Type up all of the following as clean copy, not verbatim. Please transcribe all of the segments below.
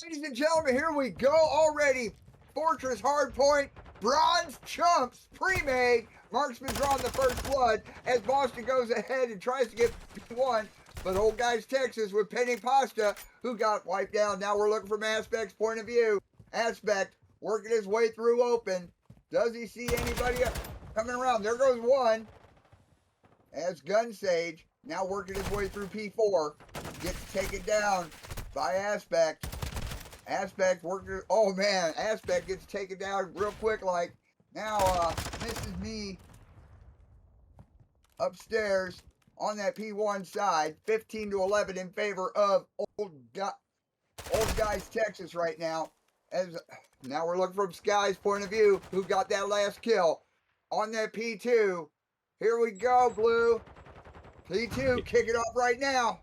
Ladies and gentlemen, here we go already. Fortress Hardpoint, Bronze Chumps Premade. Marksman drawing the first blood as Boston goes ahead and tries to get P1. But Old Guys Texas with Penny Pasta, who got wiped down. Now we're looking from Aspect's point of view. Aspect working his way through open. Does he see anybody coming around? There goes one. As Gun Sage now working his way through P4. Gets taken down by Aspect. Aspect working. Oh man, Aspect gets taken down real quick. Like now, misses me upstairs on that P1 side. 15-11 in favor of Old Guys Texas right now. As now we're looking from Sky's point of view, who got that last kill on that P2. Here we go, Blue. P2, kick it off right now.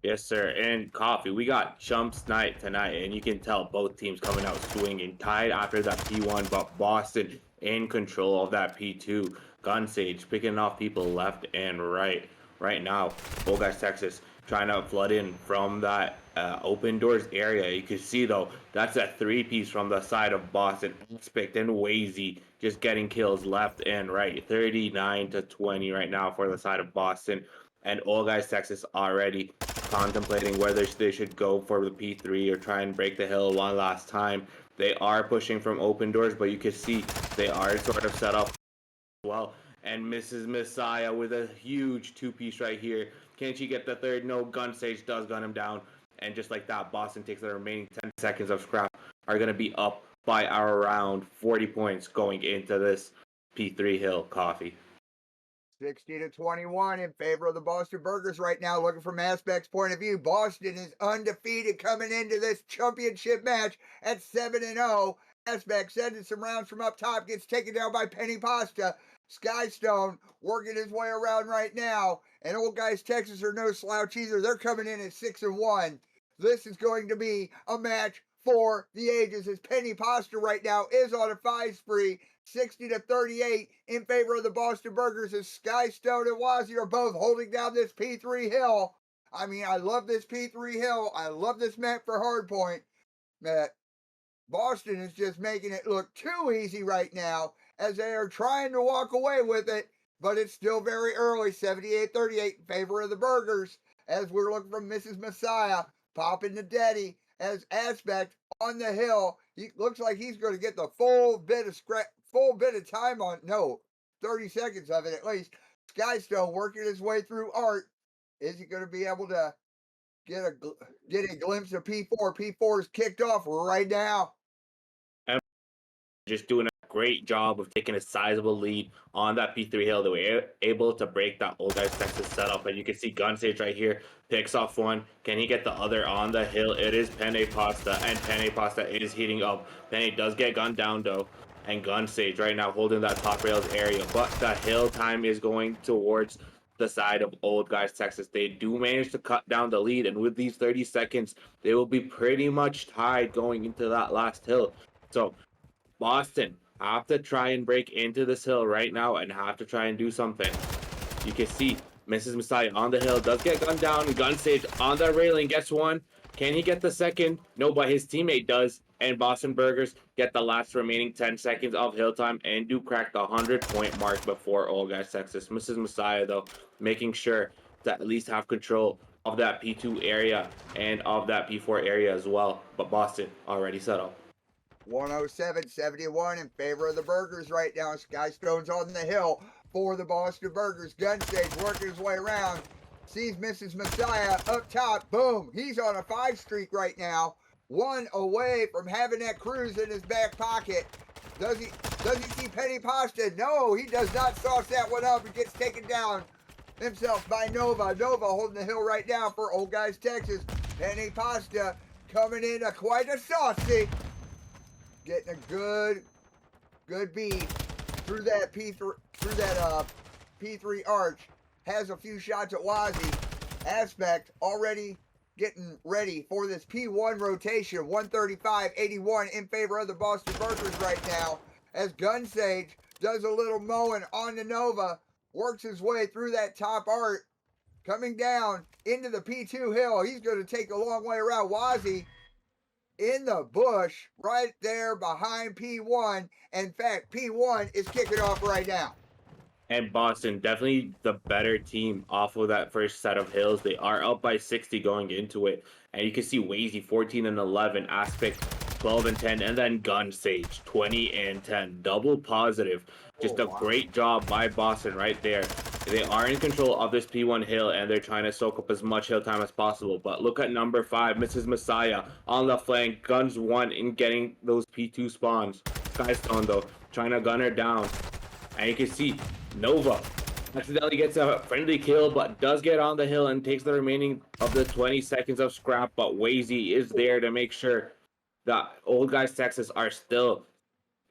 Yes, sir. And coffee. We got Chumps night tonight, and you can tell both teams coming out swinging, tied after that P1, but Boston in control of that P2. Gun Sage picking off people left and right. Right now, Old Guys Texas trying to flood in from that open doors area. You can see though that's a three-piece from the side of Boston. Aspect and Wazy just getting kills left and right. 39-20 right now for the side of Boston. And Old Guys Texas already contemplating whether they should go for the P3 or try and break the hill one last time. They are pushing from open doors, but you can see they are sort of set up well. And Mrs. Messiah with a huge two-piece right here. Can she get the third? No, Gun Sage does gun him down. And just like that, Boston takes the remaining 10 seconds of scrap. Are going to be up by around 40 points going into this P3 hill. Coffee. 60-21 in favor of the Boston Burgers right now. Looking from Aspect's point of view, Boston is undefeated coming into this championship match at 7-0. Aspect sending some rounds from up top, gets taken down by Penny Pasta. Skystone working his way around right now. And Old Guys Texas are no slouch either. They're coming in at 6-1. This is going to be a match for the ages as Penny Pasta right now is on a 5 spree. 60-38 in favor of the Boston Burgers as Skystone and Wazi are both holding down this P3 hill. I mean, I love this P3 hill. I love this map for Hardpoint. Boston is just making it look too easy right now as they are trying to walk away with it, but it's still very early. 78-38 in favor of the Burgers as we're looking from Mrs. Messiah popping the Daddy as Aspect on the hill. He looks like he's going to get the full bit of time on, no, 30 seconds of it at least. Skystone working his way through Art. Is he going to be able to get a glimpse of P4? P4 is kicked off right now. Just doing a great job of taking a sizable lead on that P3 hill. They were able to break that Old Guys Texas setup, and you can see Gun Sage right here picks off one. Can he get the other on the hill? It is Penny Pasta, and Penny Pasta is heating up. Penny does get gunned down though, and Gun Sage right now holding that top rails area, but the hill time is going towards the side of Old Guys Texas. They do manage to cut down the lead, and with these 30 seconds, they will be pretty much tied going into that last hill. So Boston have to try and break into this hill right now and have to try and do something. You can see Mrs. Messiah on the hill does get gunned down. Gun Sage on the railing gets one. Can he get the second? No, but his teammate does. And Boston Burgers get the last remaining 10 seconds of hill time and do crack the 100-point mark before Old Guys Texas. Mrs. Messiah, though, making sure to at least have control of that P2 area and of that P4 area as well. But Boston already set up. 107-71 in favor of the Burgers right now. Skystone's on the hill for the Boston Burgers. Gun Stage working his way around. Sees Mrs. Messiah up top. Boom. He's on a 5 streak right now. One away from having that cruise in his back pocket. Does he see Penny Pasta? No, he does not sauce that one up. He gets taken down himself by Nova. Nova holding the hill right now for Old Guys Texas. Penny Pasta coming in quite a saucy. Getting a good beat through that P3 arch. Has a few shots at Wazi. Aspect already getting ready for this P1 rotation. 135-81 in favor of the Boston Burgers right now. As Gun Sage does a little mowing on the Nova. Works his way through that top art. Coming down into the P2 hill. He's going to take a long way around. Wazi in the bush right there behind P1. In fact, P1 is kicking off right now. And Boston, definitely the better team off of that first set of hills. They are up by 60 going into it. And you can see Wazy 14 and 11, Aspic 12 and 10, and then Gun Sage 20 and 10. Double positive. Just a great job by Boston right there. They are in control of this P1 hill, and they're trying to soak up as much hill time as possible. But look at number 5, Mrs. Messiah on the flank. Guns 1 in getting those P2 spawns. Skystone, though, trying to gun her down. And you can see Nova accidentally gets a friendly kill, but does get on the hill and takes the remaining of the 20 seconds of scrap. But Wazy is there to make sure that Old Guys Texas are still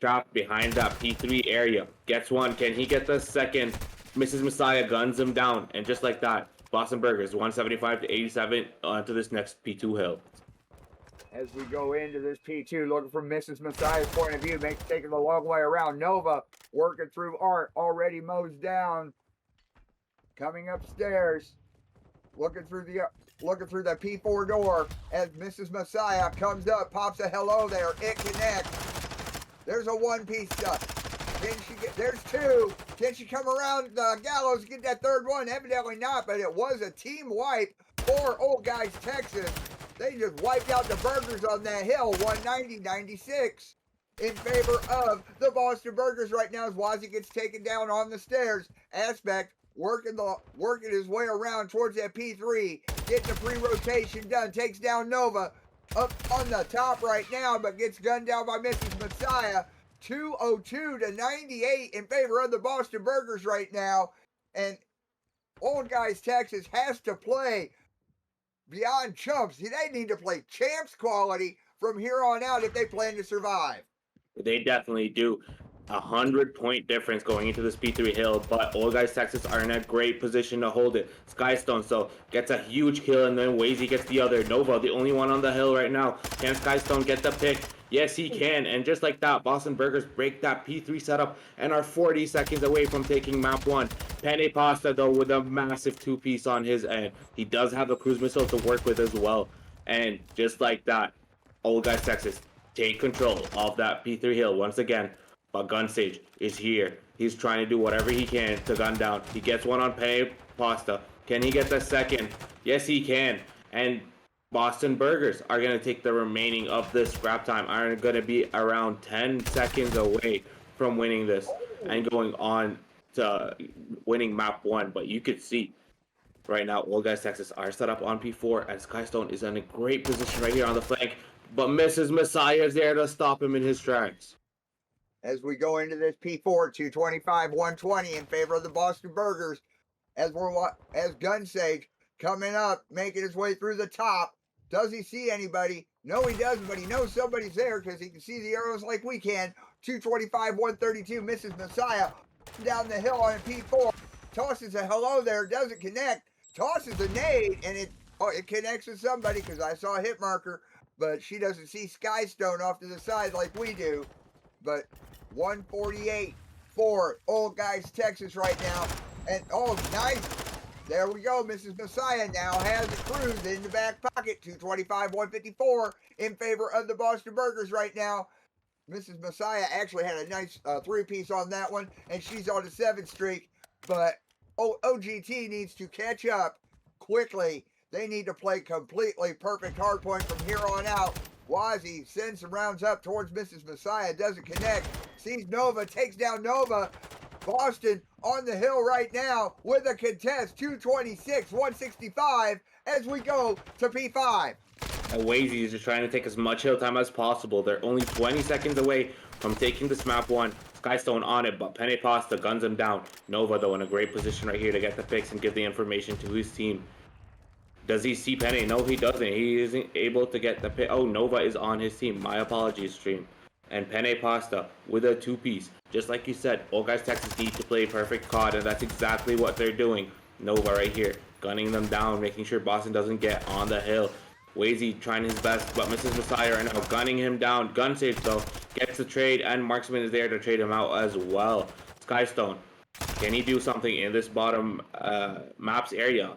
trapped behind that P3 area. Gets one. Can he get the second? Mrs. Messiah guns him down. And just like that, Boston Burgers 175 to 87 onto this next P2 hill. As we go into this P2, looking from Mrs. Messiah's point of view, taking the long way around. Nova working through Art, already mows down. Coming upstairs, looking through the P4 door as Mrs. Messiah comes up, pops a hello there. It connects. There's a one-piece stuff. There's two. Can she come around the gallows and get that third one? Evidently not, but it was a team wipe for Old Guys Texas. They just wiped out the Burgers on that hill, 190-96 in favor of the Boston Burgers right now as Wazzy gets taken down on the stairs. Aspect working his way around towards that P3, getting the pre-rotation done, takes down Nova up on the top right now, but gets gunned down by Mrs. Messiah. 202 to 98 in favor of the Boston Burgers right now. And Old Guys Texas has to play beyond chumps. They need to play champs quality from here on out if they plan to survive. They definitely do. 100-point difference going into this P3 hill, but Old Guys Texas are in a great position to hold it. Skystone so gets a huge kill, and then Wazy gets the other. Nova, the only one on the hill right now. Can Skystone get the pick? Yes, he can. And just like that, Boston Burgers break that P3 setup and are 40 seconds away from taking map 1. Penne Pasta, though, with a massive 2-piece on his end. He does have a cruise missile to work with as well. And just like that, Old Guys Texas take control of that P3 hill once again. But Gun Sage is here. He's trying to do whatever he can to gun down. He gets one on Penne Pasta. Can he get the second? Yes, he can. And Boston Burgers are going to take the remaining of this scrap time. Are going to be around 10 seconds away from winning this and going on to winning map 1. But you could see right now, Old Guys Texas are set up on P4, and Skystone is in a great position right here on the flank. But Mrs. Messiah is there to stop him in his tracks. As we go into this P4, 225-120 in favor of the Boston Burgers, as Gun Sage coming up, making his way through the top. Does he see anybody? No, he doesn't, but he knows somebody's there because he can see the arrows like we can. 225-132, Mrs. Messiah down the hill on a P4. Tosses a hello there, doesn't connect. Tosses a nade, and it connects with somebody because I saw a hit marker, but she doesn't see Skystone off to the side like we do. But 148 for Old Guys Texas right now. And oh, nice. There we go. Mrs. Messiah now has a cruise in the back pocket. 225-154 in favor of the Boston Burgers right now. Mrs. Messiah actually had a nice 3-piece on that one, and she's on a 7 streak. But OGT needs to catch up quickly. They need to play completely perfect hardpoint from here on out. Wazzy sends some rounds up towards Mrs. Messiah, doesn't connect. Sees Nova, takes down Nova. Boston on the hill right now with a contest, 226-165 as we go to P5. And Wazy is just trying to take as much hill time as possible. They're only 20 seconds away from taking this map 1. Skystone on it, but Penne Pasta guns him down. Nova, though, in a great position right here to get the picks and give the information to his team. Does he see Penne? No, he doesn't. He isn't able to get the pick. Oh, Nova is on his team. My apologies, stream. And Penne Pasta with a 2-piece. Just like you said, Old Guys Texas need to play perfect COD, and that's exactly what they're doing. Nova right here, gunning them down, making sure Boston doesn't get on the hill. Wazy trying his best, but Mrs. Messiah right now gunning him down. Gun Sage, though, gets the trade, and Marksman is there to trade him out as well. Skystone, can he do something in this bottom maps area?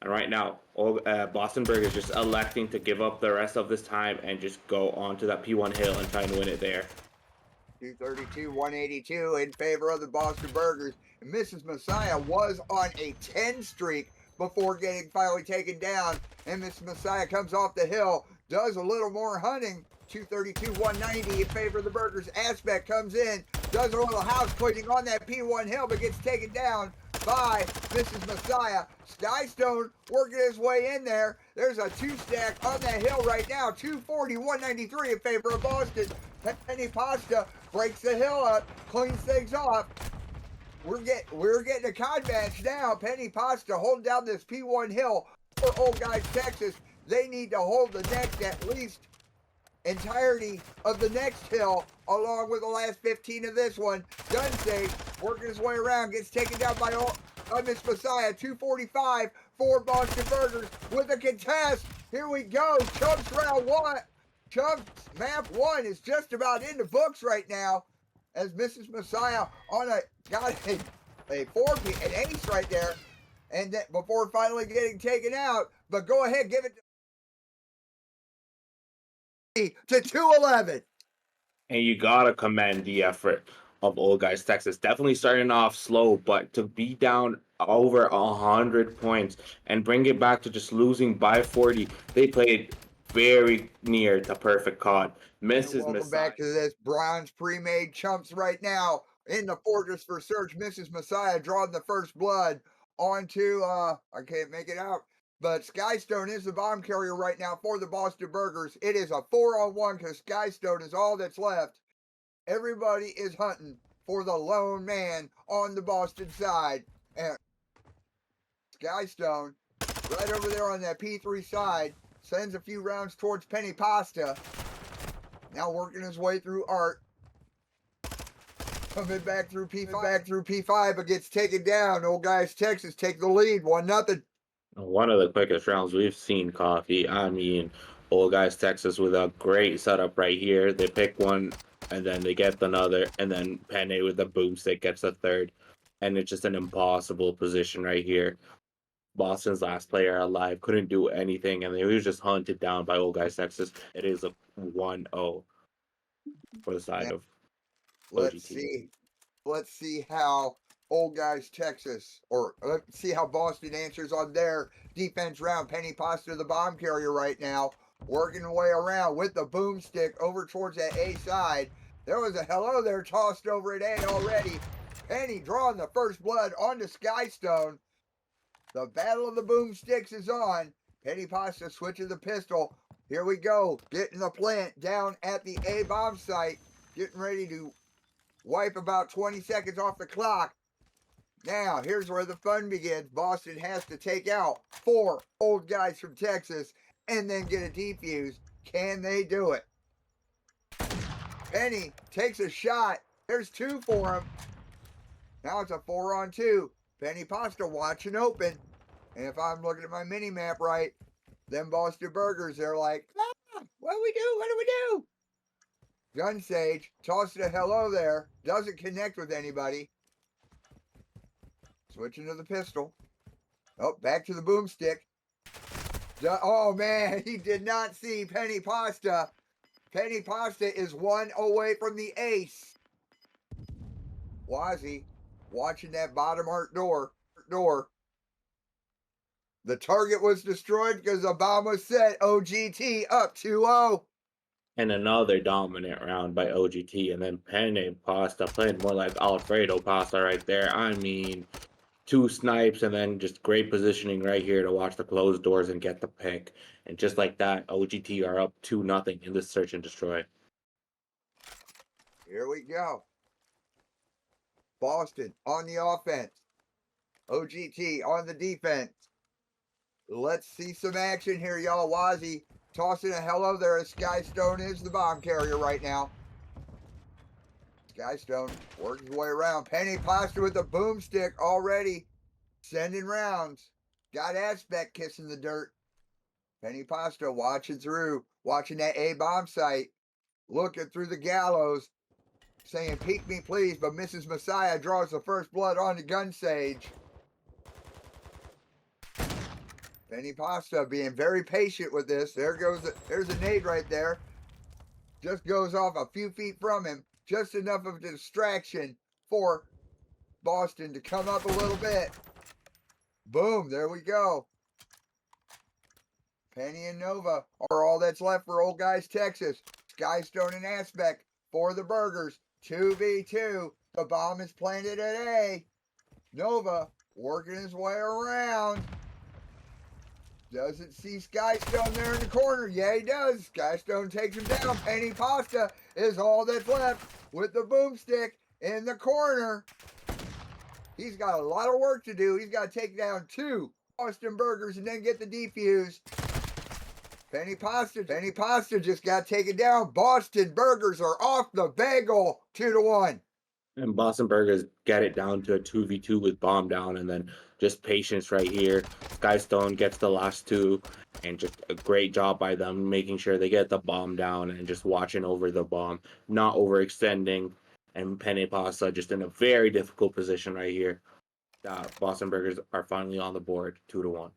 And right now, Boston Berg is just electing to give up the rest of this time and just go onto that P1 hill and try and win it there. 232, 182 in favor of the Boston Burgers. And Mrs. Messiah was on a 10 streak before getting finally taken down. And Mrs. Messiah comes off the hill, does a little more hunting. 232, 190 in favor of the Burgers. Aspect comes in, does a little house cleaning on that P1 hill, but gets taken down by Mrs. Messiah. Skystone working his way in there. There's a 2-stack on that hill right now. 240, 193 in favor of Boston. Penny Pasta breaks the hill up, cleans things off. We're getting a con match now. Penny Pasta holding down this P1 hill for Old Guys Texas. They need to hold the next at least entirety of the next hill along with the last 15 of this one. Dunsage working his way around, gets taken down by Miss Messiah. 245 for Boston Burgers with a contest. Here we go. Chumps round one. Chumps map 1 is just about in the books right now as Mrs. Messiah on got a 4P, an ace right there, and that before finally getting taken out. But go ahead, give it to 211. And you gotta commend the effort of Old Guys Texas. Definitely starting off slow, but to be down over 100 points and bring it back to just losing by 40, they played very near the perfect card. Welcome back to this Bronze Premade Chumps right now in the Fortress for Search. Mrs. Messiah drawing the first blood onto, I can't make it out, but Skystone is the bomb carrier right now for the Boston Burgers. It is a 4-on-1 because Skystone is all that's left. Everybody is hunting for the lone man on the Boston side. And Skystone, right over there on that P3 side, sends a few rounds towards Penny Pasta. Now working his way through Art. Coming back through P5, but gets taken down. Old Guys Texas take the lead, 1-0. One of the quickest rounds we've seen, Coffee. I mean, Old Guys Texas with a great setup right here. They pick one, and then they get another, and then Penne with the boomstick gets a third. And it's just an impossible position right here. Boston's last player alive couldn't do anything, and he was just hunted down by Old Guys Texas. It is a 1-0 for the side of OGT. Let's see how Old Guys Texas, or let's see how Boston answers on their defense round. Penny Pasta, the bomb carrier right now, working the way around with the boomstick over towards that A side. There was a hello there tossed over at A already. Penny drawing the first blood onto Skystone. The battle of the boomsticks is on. Penny Pasta switching the pistol. Here we go. Getting the plant down at the A bomb site. Getting ready to wipe about 20 seconds off the clock. Now, here's where the fun begins. Boston has to take out 4 old guys from Texas and then get a defuse. Can they do it? Penny takes a shot. There's 2 for him. Now it's a 4-on-2. Penny Pasta watching open. And if I'm looking at my mini map right, them Boston Burgers, they're like, what do we do? What do we do? Gun Sage tosses a hello there. Doesn't connect with anybody. Switching to the pistol. Oh, back to the boomstick. Oh, man, he did not see Penny Pasta. Penny Pasta is 1 away from the ace. Wazzy watching that bottom art door. The target was destroyed because the bomb was set. OGT up 2-0. And another dominant round by OGT, and then Penne Pasta playing more like Alfredo Pasta right there. I mean, 2 snipes and then just great positioning right here to watch the closed doors and get the pick. And just like that, OGT are up 2-0 in this search and destroy. Here we go. Boston on the offense. OGT on the defense. Let's see some action here, y'all. Wazzy tossing a hello there as Skystone is the bomb carrier right now. Skystone works his way around. Penny Pasta with the boomstick already sending rounds. Got Aspect kissing the dirt. Penny Pasta watching that A bomb site. Looking through the gallows. Saying, peek me please, but Mrs. Messiah draws the first blood on the Gun Sage. Penny Pasta being very patient with this. There's a nade right there. Just goes off a few feet from him. Just enough of a distraction for Boston to come up a little bit. Boom, there we go. Penny and Nova are all that's left for Old Guys Texas. Skystone and Aspect for the Burgers. 2v2. The bomb is planted at A. Nova working his way around. Doesn't see Skystone there in the corner. Yeah, he does. Skystone takes him down. Penny Pasta is all that's left with the boomstick in the corner. He's got a lot of work to do. He's got to take down 2 Boston Burgers and then get the defuse. Penny Pasta just got taken down. Boston Burgers are off the bagel 2-1. And Boston Burgers get it down to a 2v2 with bomb down, and then just patience right here. Skystone gets the last 2, and just a great job by them making sure they get the bomb down and just watching over the bomb, not overextending. And Penne Pasta just in a very difficult position right here. Boston Burgers are finally on the board 2-1.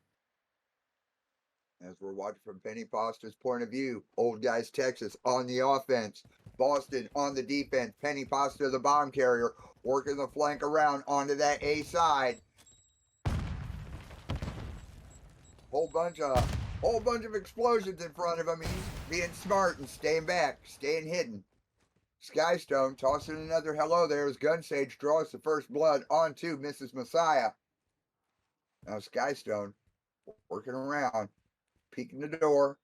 As we're watching from Penny Pasta's point of view, Old Guys Texas on the offense, Boston on the defense. Penny Pasta, the bomb carrier, working the flank around onto that A side. Whole bunch of explosions in front of him. He's being smart and staying back, staying hidden. Skystone tossing another hello there as Gunsage draws the first blood onto Mrs. Messiah. Now Skystone working around, peeking the door.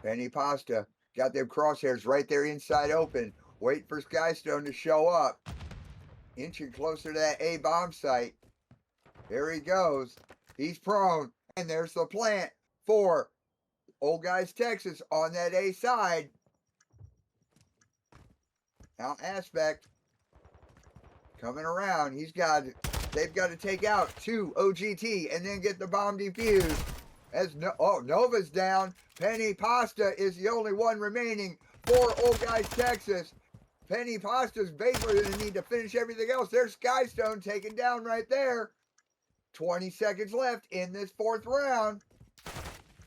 Penny Pasta got them crosshairs right there inside open. Wait for Skystone to show up. Inching closer to that A bomb site. There he goes. He's prone. And there's the plant for Old Guys Texas on that A side. Now Aspect coming around. They've got to take out 2 OGT and then get the bomb defused. Nova's down. Penny Pasta is the only one remaining for Old Guys Texas. Penny Pasta's basically going to need to finish everything else. There's Skystone taken down right there. 20 seconds left in this 4th round.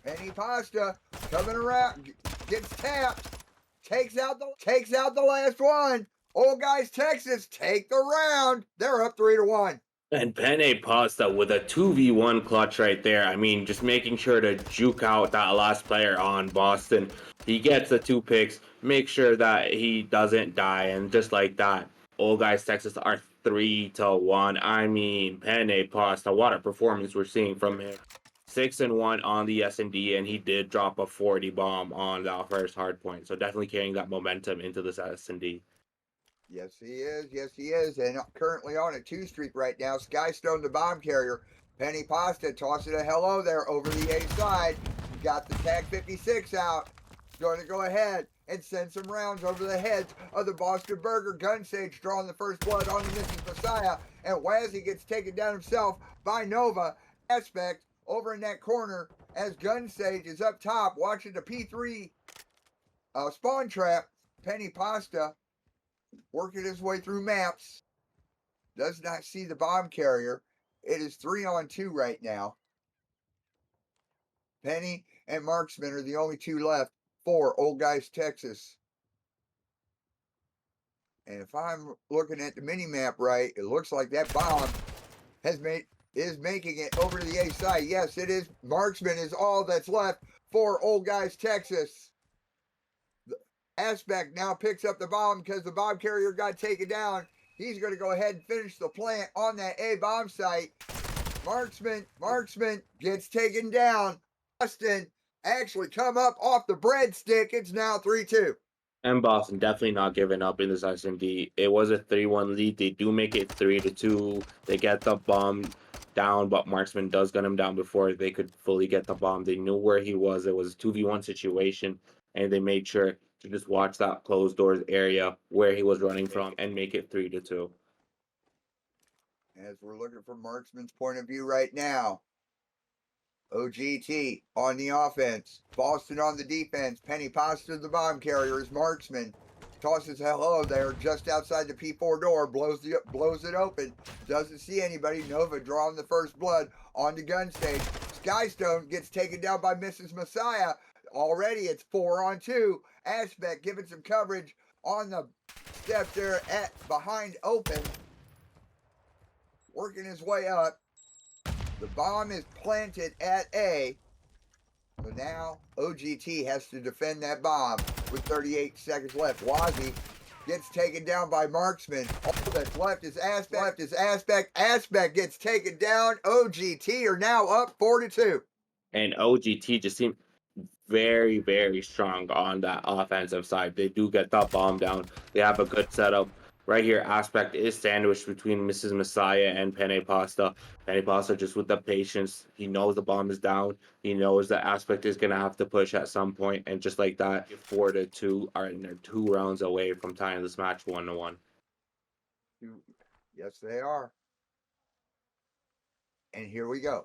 Penny Pasta coming around, gets tapped, takes out the last one. Old Guys Texas take the round. They're up 3-1. And Penne Pasta with a 2v1 clutch right there. I mean, just making sure to juke out that last player on Boston. He gets the 2 picks, make sure that he doesn't die, and just like that, Old Guys Texas are 3-1. I mean, Penne Pasta, what a performance we're seeing from him. 6-1 on the S&D, and he did drop a 40 bomb on that first hard point. So definitely carrying that momentum into this S&D. Yes, he is. Yes, he is. And currently on a 2 streak right now. Skystone, the bomb carrier. Penny Pasta tossing a hello there over the A side. Got the Tag 56 out. Going to go ahead and send some rounds over the heads of the Boston Burger. Gunsage drawing the first blood on the Mrs. Messiah. And Wazzy gets taken down himself by Nova. Aspect over in that corner as Gunsage is up top watching the P3 spawn trap. Penny Pasta working his way through maps. Does not see the bomb carrier. It is 3-on-2 right now. Penny and Marksman are the only 2 left for Old Guys Texas. And if I'm looking at the mini map right, it looks like that bomb is making it over to the A side. Yes, it is. Marksman is all that's left for Old Guys Texas. Aspect now picks up the bomb because the bomb carrier got taken down. He's going to go ahead and finish the plant on that A bomb site. Marksman gets taken down. Boston actually come up off the breadstick. It's now 3-2. And Boston definitely not giving up in this S&D. It was a 3-1 lead. They do make it 3-2. They get the bomb down, but Marksman does gun him down before they could fully get the bomb. They knew where he was. It was a 2v1 situation, and they made sure to just watch that closed doors area where he was running from and make it 3-2. As we're looking from Marksman's point of view right now, OGT on the offense, Boston on the defense, Penny Pasta the bomb carrier is Marksman. Tosses hello there just outside the P4 door, blows it open, doesn't see anybody. Nova drawing the first blood on the gun stage. Skystone gets taken down by Mrs. Messiah. Already it's 4-on-2. Aspect giving some coverage on the steps there at behind open. Working his way up. The bomb is planted at A. So now OGT has to defend that bomb with 38 seconds left. Wazzy gets taken down by Marksman. All that's left is Aspect. Aspect gets taken down. OGT are now up 4-2. And OGT just seemed very, very strong on that offensive side. They do get that bomb down. They have a good setup. Right here, Aspect is sandwiched between Mrs. Messiah and Penne Pasta. Penne Pasta just with the patience. He knows the bomb is down. He knows that Aspect is going to have to push at some point. And just like that, 4-2 are in their 2 rounds away from tying this match 1-1. Yes, they are. And here we go.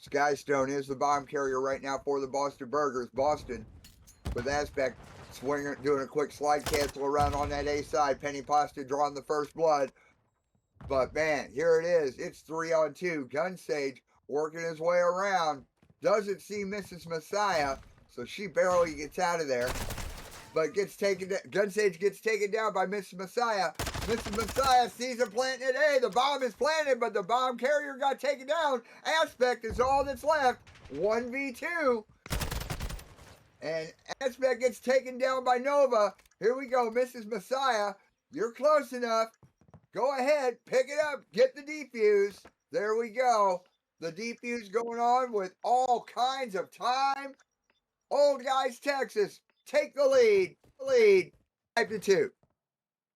Skystone is the bomb carrier right now for the Boston Burgers. Boston with Aspect swinging, doing a quick slide cancel around on that A side. Penny Pasta drawing the first blood. But man, here it is. It's 3-on-2. Gun Sage working his way around. Doesn't see Mrs. Messiah, so she barely gets out of there. But gets taken. Gun Sage gets taken down by Mrs. Messiah. Mrs. Messiah sees him planting at A. The bomb is planted, but the bomb carrier got taken down. Aspect is all that's left. 1v2. And Aspect gets taken down by Nova. Here we go, Mrs. Messiah. You're close enough. Go ahead, pick it up, get the defuse. There we go. The defuse going on with all kinds of time. Old Guys, Texas, take the lead. 5-2.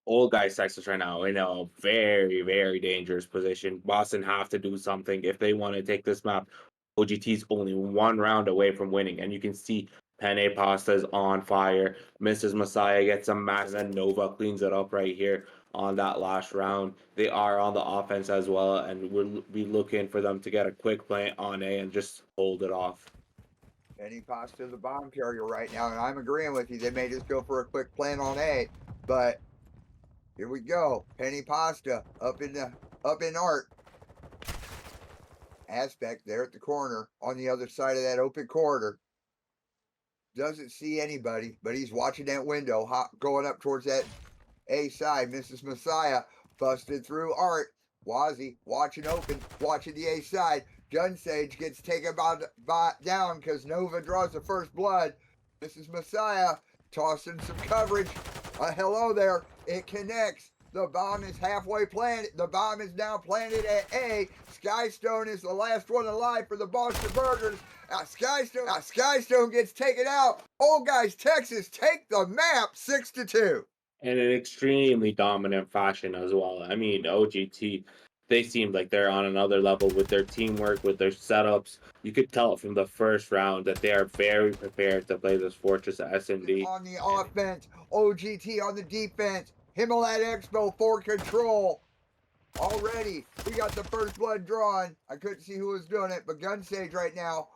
Old Guys Texas right now in a very, very dangerous position. Boston have to do something if they want to take this map. OGT's only 1 round away from winning, and you can see Penne Pasta is on fire. Mrs. Messiah gets some max, and Nova cleans it up right here on that last round. They are on the offense as well, and we'll be looking for them to get a quick plant on A and just hold it off. Penny Pasta the bomb carrier right now, and I'm agreeing with you. They may just go for a quick plant on A, but here we go. Penny Pasta up in art. Aspect there at the corner on the other side of that open corridor. Doesn't see anybody, but he's watching that window going up towards that A side. Mrs. Messiah busted through art. Wazzy watching open, watching the A side. Gun Sage gets taken down because Nova draws the first blood. Mrs. Messiah tossing some coverage. Hello there. It connects. The bomb is halfway planted. The bomb is now planted at A. Skystone is the last one alive for the Boston Burgers. Skystone gets taken out. Old Guys, Texas take the map 6-2. In an extremely dominant fashion as well. I mean, OGT, they seem like they're on another level with their teamwork, with their setups. You could tell from the first round that they are very prepared to play this Fortress S&D. On the offense, OGT on the defense. Himmelat Expo for control. Already, we got the first blood drawn. I couldn't see who was doing it, but Gun Sage right now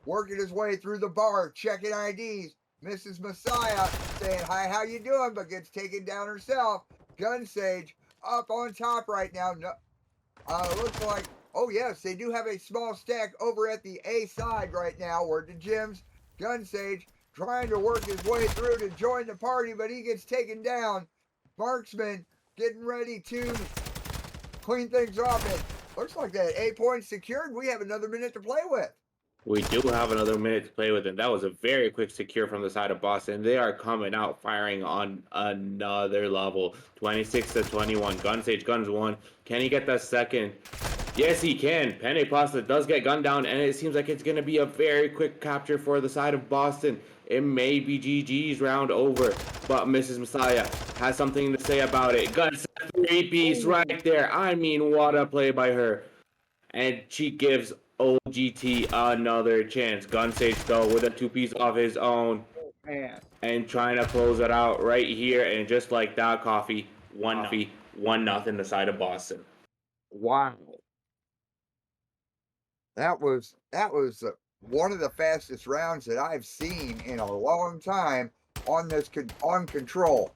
working his way through the bar, checking IDs. Mrs. Messiah saying, hi, how you doing? But gets taken down herself. Gun Sage up on top right now. No, looks like, oh yes, they do have a small stack over at the A side right now. Where the gyms. Gun Sage trying to work his way through to join the party, but he gets taken down. Marksman getting ready to clean things off. It looks like that A point secured. We have another minute to play with. We do have another minute to play with, and that was a very quick secure from the side of Boston. They are coming out firing on another level. 26-21. Gun Sage guns 1. Can he get that second? Yes, he can. Penne Pasta does get gunned down, and it seems like it's going to be a very quick capture for the side of Boston. It may be GG's round over, but Mrs. Messiah has something to say about it. Guns 3-piece right there. I mean, what a play by her. And she gives OGT another chance. Gun Sage though with a 2-piece of his own. Oh, man. And trying to close it out right here. And just like that, Coffee, 1-0 the side of Boston. Wow. That was one of the fastest rounds that I've seen in a long time on this on control.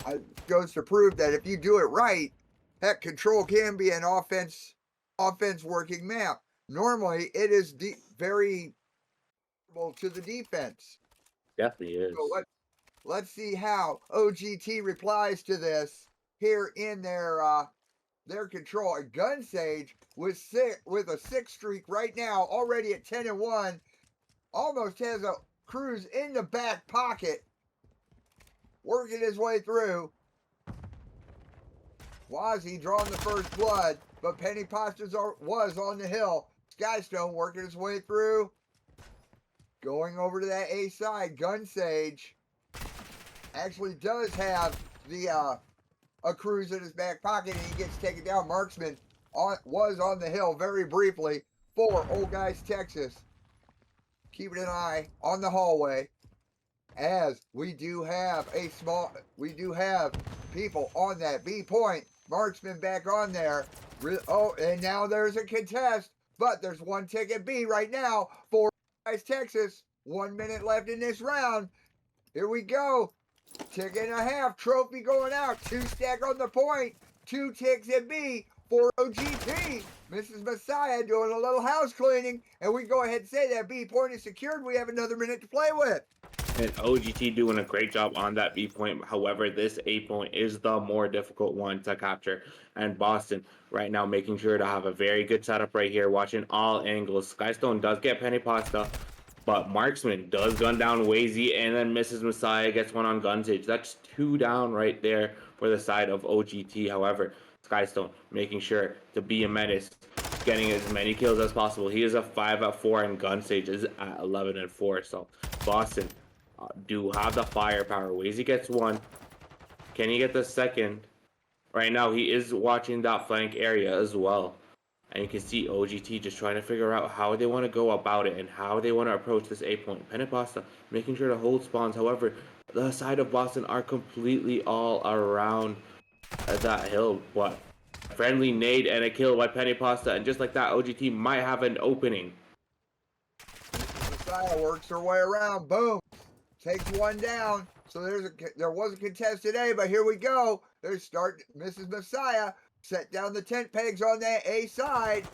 It goes to prove that if you do it right, that control can be an offense working map. normally it is very to the defense. Definitely So is. let's see how OGT replies to this here in their control. A Gun Sage with a 6 streak right now, already at 10-1, almost has a cruise in the back pocket, working his way through. Wazzy drawing the first blood, but Penny Pastas was on the hill. Skystone working his way through. Going over to that A side. Gun Sage actually does have the a cruise in his back pocket, and he gets taken down. Marksman was on the hill very briefly for Old Guys, Texas. Keeping an eye on the hallway, as we do have people on that B point. Marksman back on there. Oh, and now there's a contest, but there's one ticket B right now for Guys, Texas. 1 minute left in this round. Here we go. Tick and a half. Trophy going out. 2 stack on the point. 2 ticks at B for OGT. Mrs. Messiah doing a little house cleaning. And we go ahead and say that B point is secured. We have another minute to play with. And OGT doing a great job on that B point. However, this A point is the more difficult one to capture. And Boston right now making sure to have a very good setup right here, watching all angles. Skystone does get Penny Pasta, but Marksman does gun down Wazy, and then Mrs. Messiah gets one on Gun Sage. That's 2 down right there for the side of OGT. However, Skystone making sure to be a menace, getting as many kills as possible. He is a 5-4, and Gun Sage is at 11-4. So Boston do have the firepower. Wazy gets 1. Can he get the second? Right now, he is watching that flank area as well. And you can see OGT just trying to figure out how they want to go about it and how they want to approach this A point. Penapasta making sure to hold spawns. However, the side of Boston are completely all around that hill. But friendly nade and a kill by Penapasta. And just like that, OGT might have an opening. Messiah works her way around. Boom. Takes 1 down. So there was a contest today, but here we go. There's Mrs. Messiah set down the tent pegs on that A side.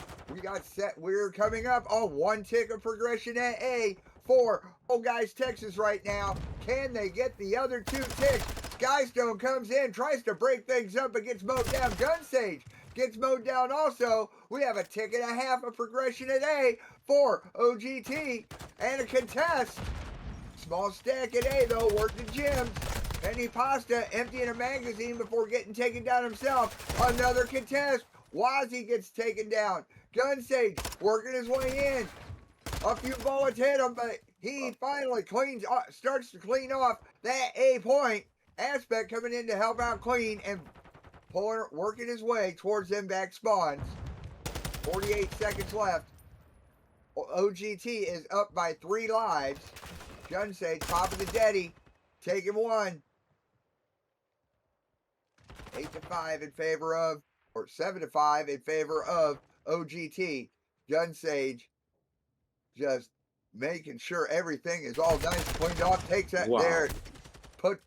We're coming up on 1 tick of progression at A for Old Guys, Texas right now. Can they get the other 2 ticks? Skystone comes in, tries to break things up, but gets mowed down. Gun Sage gets mowed down also. We have a tick and a half of progression at A for OGT and a contest. Small stack at A though, work the gyms. Penny Pasta emptying a magazine before getting taken down himself. Another contest. Wazzy gets taken down. Gun Sage working his way in. A few bullets hit him, but he finally starts to clean off that A point. Aspect coming in to help out clean and working his way towards them back spawns. 48 seconds left. OGT is up by 3 lives. Gun Sage popping the Deddy, taking 1. 8-5 in favor of, or 7-5 in favor of OGT. Gun Sage just making sure everything is all nice and cleaned off. Takes that there,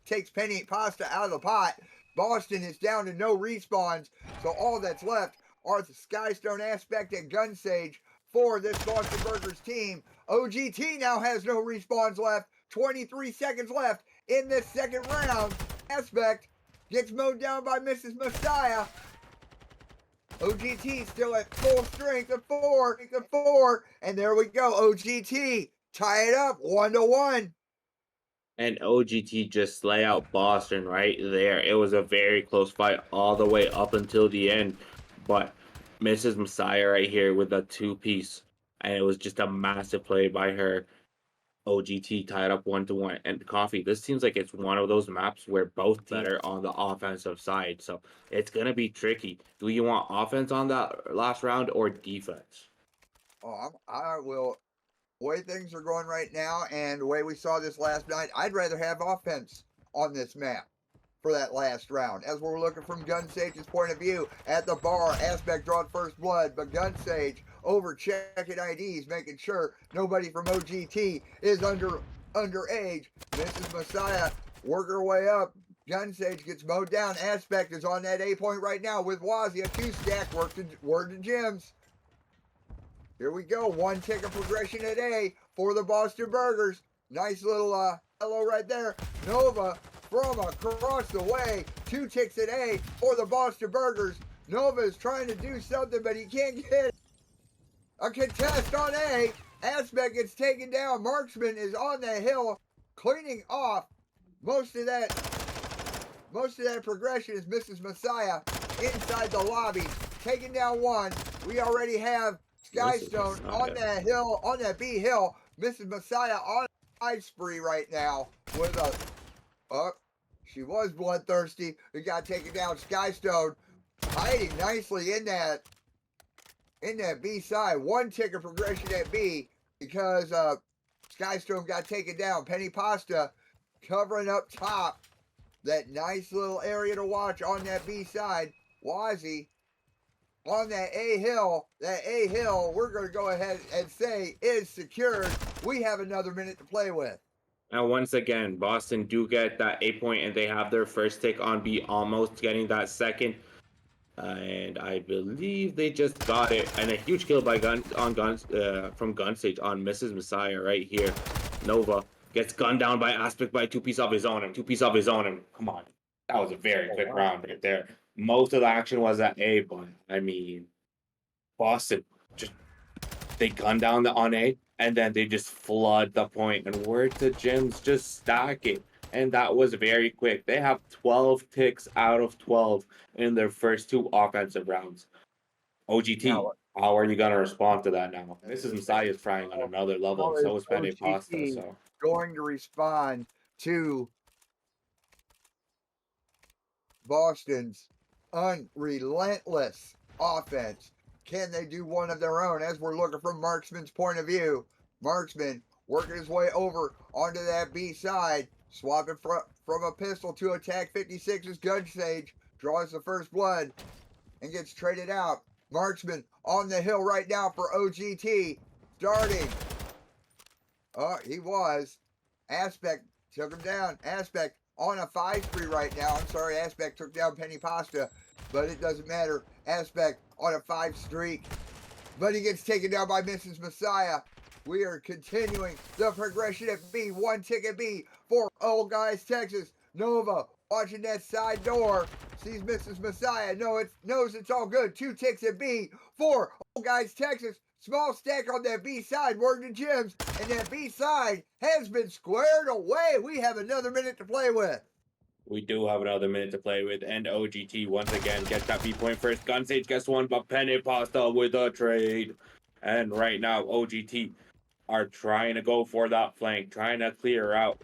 takes Penny Pasta out of the pot. Boston is down to no respawns, so all that's left are the Skystone Aspect and Gun Sage for this Boston Burgers team. OGT now has no respawns left. 23 seconds left in this second round. Aspect gets mowed down by Mrs. Messiah. OGT still at full strength of 4. And there we go. OGT tie it up 1-1. And OGT just lay out Boston right there. It was a very close fight all the way up until the end. But Mrs. Messiah right here with a 2-piece. And it was just a massive play by her. OGT tied up 1-1. And Coffee, this seems like it's one of those maps where both teams are on the offensive side. So it's going to be tricky. Do you want offense on that last round or defense? I will. The way things are going right now and the way we saw this last night, I'd rather have offense on this map for that last round. As we're looking from Gun Sage's point of view at the bar, Aspect drawing first blood, but Gun Sage over checking IDs, making sure nobody from OGT is underage. Mrs. Messiah work her way up. Gun Sage gets mowed down. Aspect is on that A point right now with Wazzy, a 2 stack, word to gyms. Here we go. One tick of progression at A for the Boston Burgers. Nice little hello right there. Nova from across the way. 2 ticks at A for the Boston Burgers. Nova is trying to do something, but he can't get it. A contest on A. Aspect gets taken down. Marksman is on the hill, cleaning off most of that progression is Mrs. Messiah inside the lobby, taking down one. We already have Skystone on that hill, on that B hill. Mrs. Messiah on a high spree right now with a she was bloodthirsty. We got taken down. Skystone hiding nicely in that B side. 1 tick of progression at B because Skystone got taken down. Penny Pasta covering up top. That nice little area to watch on that B side. Wazzy on that A hill. That A hill, we're going to go ahead and say is secured. We have another minute to play with. And once again, Boston do get that 8 point, and they have their first tick on B, almost getting that second. And I believe they just got it. And a huge kill by from Gunstage on Mrs. Messiah right here. Nova gets gunned down by Aspect by 2-piece of his own. And 2-piece of his own. And come on. That was a very quick round right there. Most of the action was at A, but I mean, Boston just they gun down on A, and then they just flood the point, and word to Jim's just stacking. And that was very quick. They have 12 ticks out of 12 in their first 2 offensive rounds. OGT, how are you going to respond to that now? Mrs. Messiah is trying on another level, and so is Penne Pasta. So going to respond to Boston's unrelentless offense. Can they do one of their own? As we're looking from Marksman's point of view, Marksman working his way over onto that B side, swapping from a pistol to attack 56's Gunsage, draws the first blood, and gets traded out. Marksman on the hill right now for OGT, starting. He was. Aspect took him down. Aspect on a 5 spree right now. I'm sorry, Aspect took down Penny Pasta, but it doesn't matter. Aspect on a 5 streak, but he gets taken down by Mrs. Messiah. We are continuing the progression at B. 1 tick at B for Old Guys, Texas. Nova watching that side door. Sees Mrs. Messiah. Knows it's all good. 2 ticks at B for Old Guys, Texas. Small stack on that B side. Morgan Gems. And that B side has been squared away. We have another minute to play with. We do have another minute to play with, and OGT once again gets that B point first. Gunsage gets one, but Penne Pasta with a trade. And right now, OGT are trying to go for that flank, trying to clear out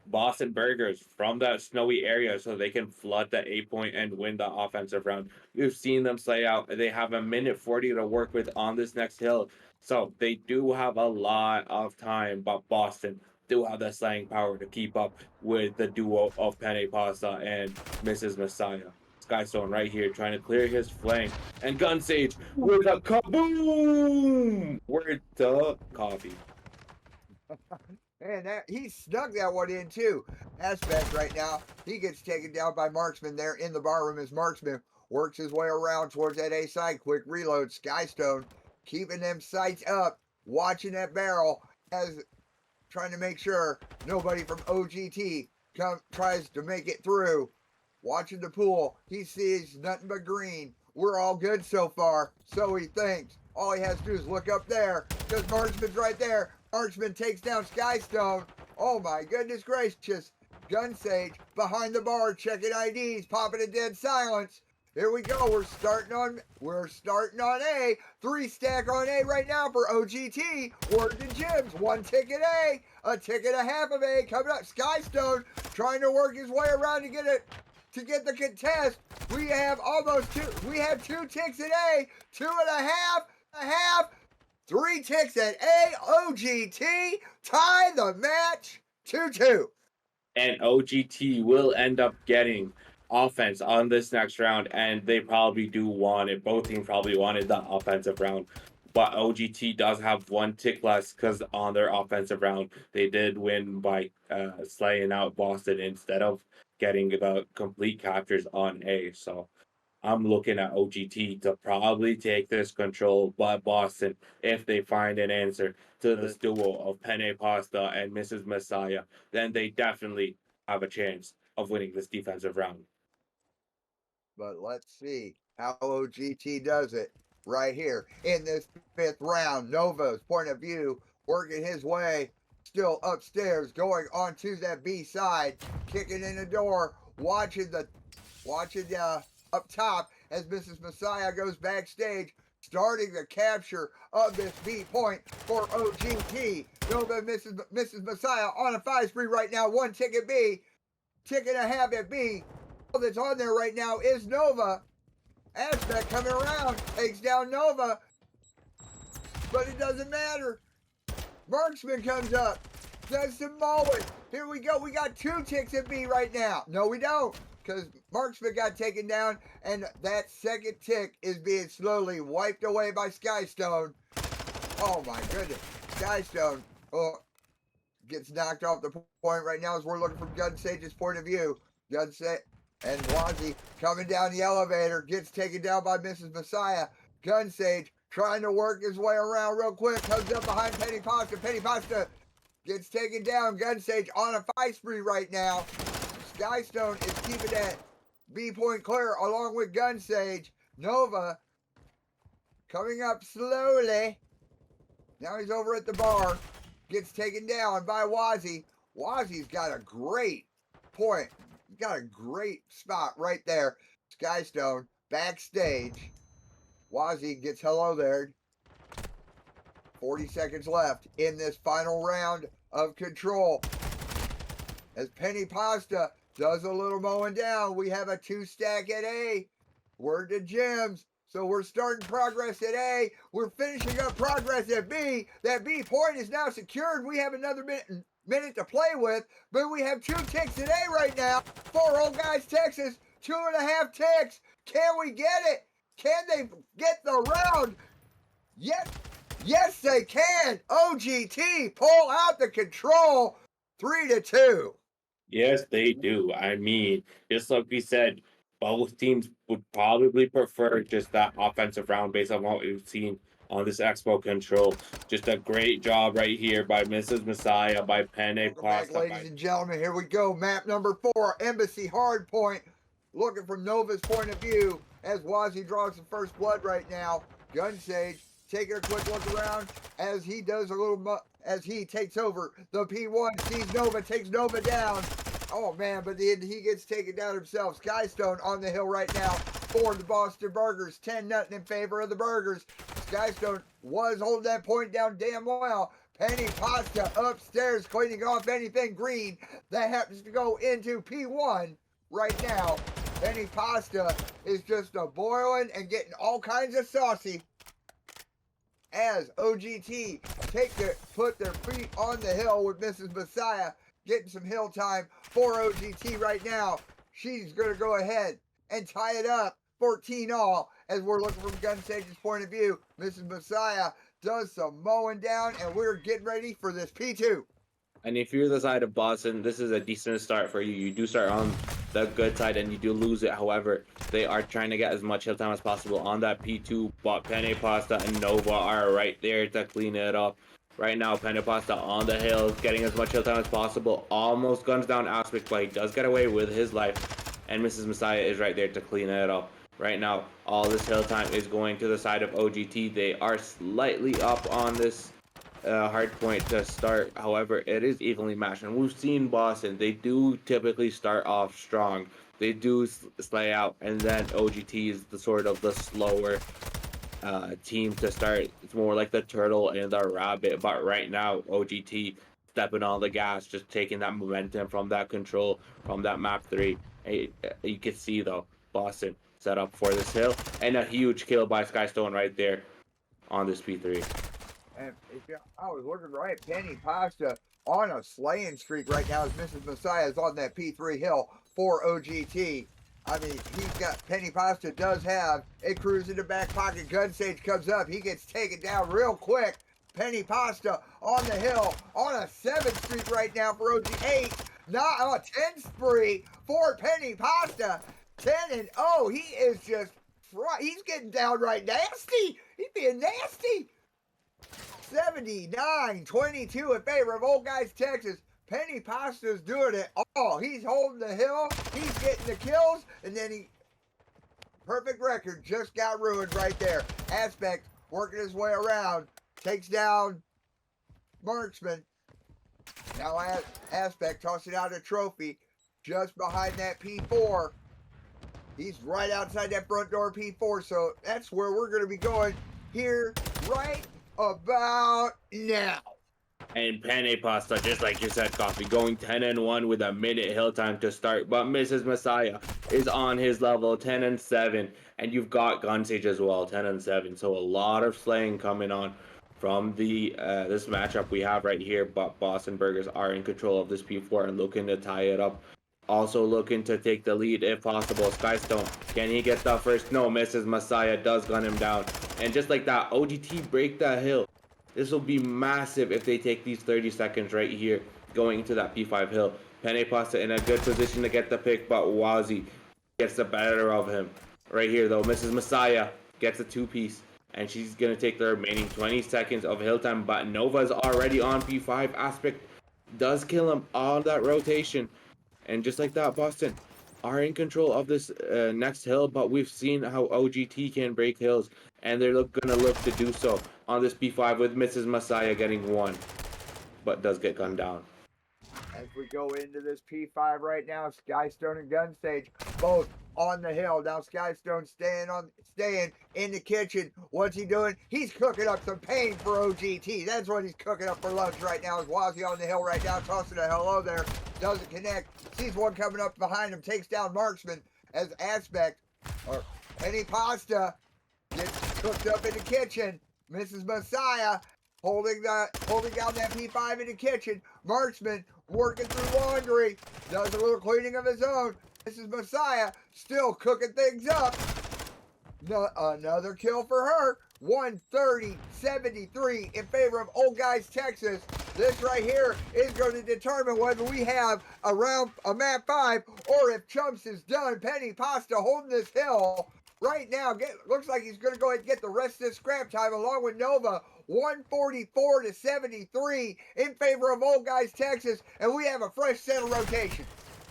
Boston Burgers from that snowy area so they can flood the 8 point and win the offensive round. We've seen them slay out. They have a minute 40 to work with on this next hill. So they do have a lot of time, but Boston do have the slaying power to keep up with the duo of Penne Pasta and Mrs. Messiah. Skystone right here trying to clear his flank. And Gunsage with a kaboom! Word to coffee. And he snuck that one in too. Aspect right now, he gets taken down by Marksman there in the bar room as Marksman works his way around towards that A side. Quick reload. Skystone keeping them sights up, watching that barrel as trying to make sure nobody from OGT tries to make it through. Watching the pool, he sees nothing but green. We're all good so far, so he thinks. All he has to do is look up there, because Marksman's right there. Marksman takes down Skystone. Oh my goodness gracious. Gunsage behind the bar, checking IDs, popping a dead silence. Here we go. We're starting on A. 3 stack on A right now for OGT. Word to Gems. 1 ticket A. A ticket a half of A coming up. Skystone trying to work his way around to get the contest. We have almost 2. We have 2 ticks at A. 2 and a half. 3 ticks at A. OGT tie the match 2-2. And OGT will end up getting offense on this next round, and they probably do want it. Both teams probably wanted the offensive round, but OGT does have 1 tick less because on their offensive round they did win by slaying out Boston instead of getting the complete captures on A. So I'm looking at OGT to probably take this control, but Boston, if they find an answer to this duo of Penne Pasta and Mrs. Messiah, then they definitely have a chance of winning this defensive round. But let's see how OGT does it right here in this fifth round. Nova's point of view, working his way still upstairs, going onto that B side, kicking in the door, watching up top as Mrs. Messiah goes backstage, starting the capture of this B point for OGT. Nova and Mrs. Messiah on a 5 spree right now. One ticket B, ticket and a half at B. All that's on there right now is Nova. Aspect coming around, takes down Nova, but it doesn't matter. Marksman comes up, does some mowing. Here we go. We got 2 ticks at B right now. No, we don't, because Marksman got taken down, and that second tick is being slowly wiped away by Skystone. Oh my goodness. Skystone gets knocked off the point right now as we're looking from Gunsage's point of view. Gunsage and Wazzy coming down the elevator, gets taken down by Mrs. Messiah. Gunsage trying to work his way around real quick, comes up behind Penny Pasta. Penny Pasta gets taken down. Gunsage on a 5 spree right now. Skystone is keeping that B point clear along with Gunsage. Nova coming up slowly. Now he's over at the bar. Gets taken down by Wazzy. Wazzy's got a great point. He's got a great spot right there. Skystone backstage. Wazzy gets hello there. 40 seconds left in this final round of control. As Penny Pasta does a little mowing down, we have a 2-stack at A. Word to Gems. So we're starting progress at A. We're finishing up progress at B. That B point is now secured. We have another minute to play with, but we have 2 ticks at A right now for Old Guys, Texas. 2.5 ticks. Can we get it? Can they get the round? Yes, they can. OGT pull out the control. 3-2. Yes, they do. I mean, just like we said, both teams would probably prefer just that offensive round based on what we've seen on this Expo control. Just a great job right here by Mrs. Messiah, by Penne Welcome Pasta. back, ladies and gentlemen. Here we go. Map number 4, Embassy Hardpoint. Looking from Nova's point of view as Wazzy draws the first blood right now. Gunsage taking a quick look around as he does a little, as he takes over the P1, sees Nova, takes Nova down. Oh man, but then he gets taken down himself. Skystone on the hill right now for the Boston Burgers. 10-0 in favor of the Burgers. Skystone was holding that point down damn well. Penny Pasta upstairs cleaning off anything green that happens to go into P1 right now. Penny Pasta is just a boiling and getting all kinds of saucy as OGT put their feet on the hill with Mrs. Messiah, getting some hill time for OGT right now. She's going to go ahead and tie it up 14-all as we're looking from Gunsage's point of view. Mrs. Messiah does some mowing down, and we're getting ready for this P2. And if you're the side of Boston, this is a decent start for you. You do start on the good side and you do lose it. However, they are trying to get as much hill time as possible on that P2, but Penne Pasta and Nova are right there to clean it up. Right now, Penne Pasta on the hill, getting as much hill time as possible. Almost guns down Aspect, but he does get away with his life. And Mrs. Messiah is right there to clean it up. Right now, all this hill time is going to the side of OGT. They are slightly up on this hard point to start. However, it is evenly matched, and we've seen Boston. They do typically start off strong. They do slay out, and then OGT is the sort of the slower team to start. It's more like the turtle and the rabbit. But right now, OGT stepping on the gas, just taking that momentum from that control from that map 3. You can see though, Boston set up for this hill, and a huge kill by Skystone right there on this P3. And I was looking right, Penny Pasta on a slaying streak right now as Mrs. Messiah is on that P3 hill for OGT. I mean, Penny Pasta does have a cruise in the back pocket. Gunsage comes up. He gets taken down real quick. Penny Pasta on the hill on a 7th streak right now for OG8. Not a 10th spree for Penny Pasta. 10-0. He is just he's getting downright nasty. He's being nasty. 79-22 in favor of Old Guys Texas. Penny Pasta's doing it all. He's holding the hill. He's getting the kills, and then perfect record just got ruined right there. Aspect working his way around, takes down Marksman. Now Aspect tossing out a trophy just behind that P4. He's right outside that front door P4, so that's where we're going to be going here right about now. And Penne Pasta, just like you said, Coffee, going 10-1 with a minute hill time to start. But Mrs. Messiah is on his level, 10-7. And you've got Gunsage as well, 10-7. So a lot of slaying coming on from the this matchup we have right here. But Boston Burgers are in control of this P4 and looking to tie it up. Also looking to take the lead if possible. Skystone, can he get the first? No, Mrs. Messiah does gun him down. And just like that, OGT break that hill. This will be massive if they take these 30 seconds right here going into that P5 hill. Penne Pasta in a good position to get the pick, but Wazi gets the better of him. Right here though, Mrs. Messiah gets a two-piece, and she's going to take the remaining 20 seconds of hill time, but Nova's already on P5. Aspect does kill him on that rotation. And just like that, Boston are in control of this next hill, but we've seen how OGT can break hills, and they're gonna look to do so on this P5 with Mrs. Messiah getting one, but does get gunned down. As we go into this P5 right now, Skystone and Gunstage both on the hill. Now Skystone staying in the kitchen. What's he doing? He's cooking up some pain for OGT. That's what he's cooking up for lunch right now. Is Wazzy on the hill right now, tossing a hello there. Doesn't connect. Sees one coming up behind him. Takes down Marksman as Aspect or Penny Pasta gets cooked up in the kitchen. Mrs. Messiah holding down that P5 in the kitchen. Marksman working through laundry. Does a little cleaning of his own. Mrs. Messiah still cooking things up. Another kill for her. 130-73 in favor of Old Guys Texas. This right here is going to determine whether we have a map 5 or if Chumps is done. Penny Pasta holding this hill right now. Looks like he's going to go ahead and get the rest of this scrap time along with Nova. 144-73 in favor of Old Guys Texas, and we have a fresh set of rotation.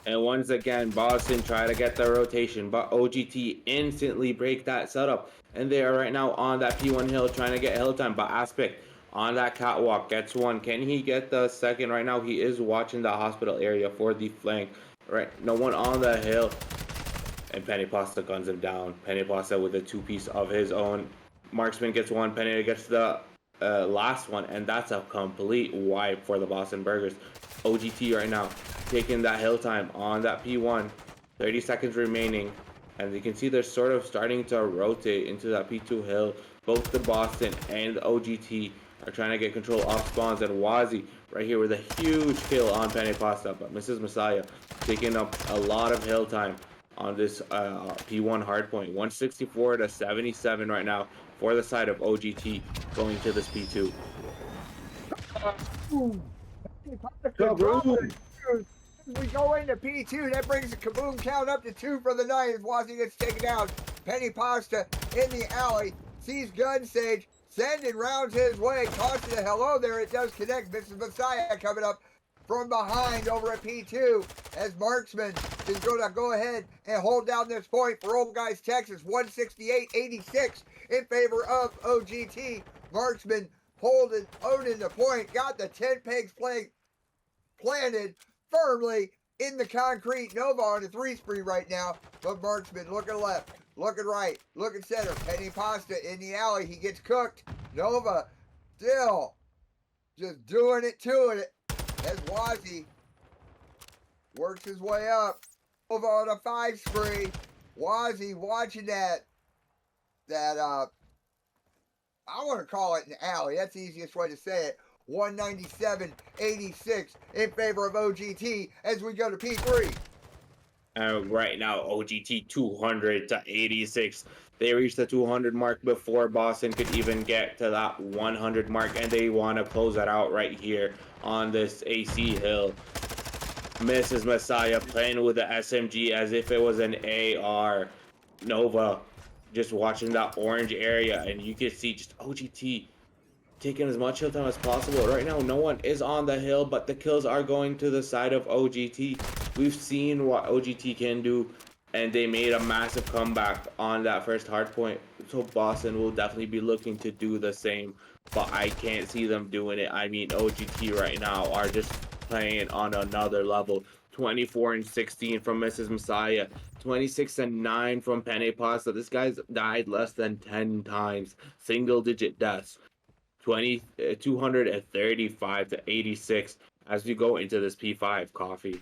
And once again, Boston try to get the rotation, but OGT instantly break that setup. And they are right now on that P1 hill trying to get hill time, but Aspect on that catwalk gets one. Can he get the second? Right now he is watching the hospital area for the flank. Right, no one on the hill. And Penny Pasta guns him down. Penny Pasta with a two-piece of his own. Marksman gets one. Penny gets the last one, and that's a complete wipe for the Boston Burgers. OGT right now taking that hill time on that P1. 30 seconds remaining, and you can see they're sort of starting to rotate into that P2 hill. Both the Boston and the OGT are trying to get control off spawns, and Wazi right here with a huge kill on Penny Pasta, but Mrs. Messiah taking up a lot of hill time on this P1 hardpoint. 164-77 right now for the side of OGT going to this P2. Kaboom! As we go into P2, that brings the kaboom count up to 2 for the night as Wazzy gets taken down. Penny Pasta in the alley, sees Gunsage, sending rounds his way, tossing a hello there. It does connect. Mrs. Messiah coming up from behind over at P2 as Marksman is going to go ahead and hold down this point for Old Guys Texas. 168-86 in favor of OGT. Marksman owning the point, got the 10 pegs planted firmly in the concrete. Nova on a 3 spree right now, but Marksman looking left, looking right, looking center. Penny Pasta in the alley, he gets cooked. Nova still just doing it to it as Wazzy works his way up. Nova on a 5 spree. Wazzy watching that I want to call it an alley. That's the easiest way to say it. 197-86 in favor of OGT as we go to P3. Right now, OGT 200-86. They reached the 200 mark before Boston could even get to that 100 mark, and they want to close that out right here on this AC hill. Mrs. Messiah playing with the SMG as if it was an AR. Nova just watching that orange area, and you can see just OGT taking as much hill time as possible. Right now, no one is on the hill, but the kills are going to the side of OGT. We've seen what OGT can do, and they made a massive comeback on that first hard point. So Boston will definitely be looking to do the same, but I can't see them doing it. I mean, OGT right now are just playing on another level. 24-16 from Mrs. Messiah, 26-9 from Penne Pasta. This guy's died less than 10 times, single-digit deaths. 235 to 86 as we go into this P5 coffee.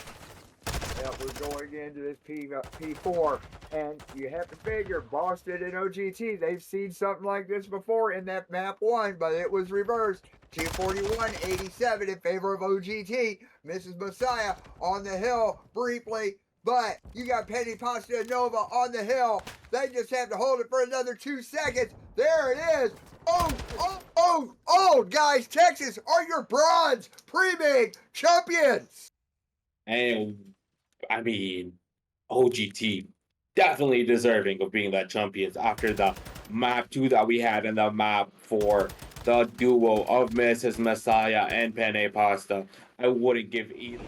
Yeah, we're going into this P4, and you have to figure Boston and OGT, they've seen something like this before in that map 1, but it was reversed. 241-87 in favor of OGT. Mrs. Messiah on the hill briefly, but you got Penny Pasta and Nova on the hill. They just have to hold it for another 2 seconds. There it is. Oh, guys, Texas are your bronze pre-made champions. And I mean, OGT definitely deserving of being that champions after the map 2 that we had and the map 4, the duo of Mrs. Messiah and Penne Pasta. I wouldn't give either.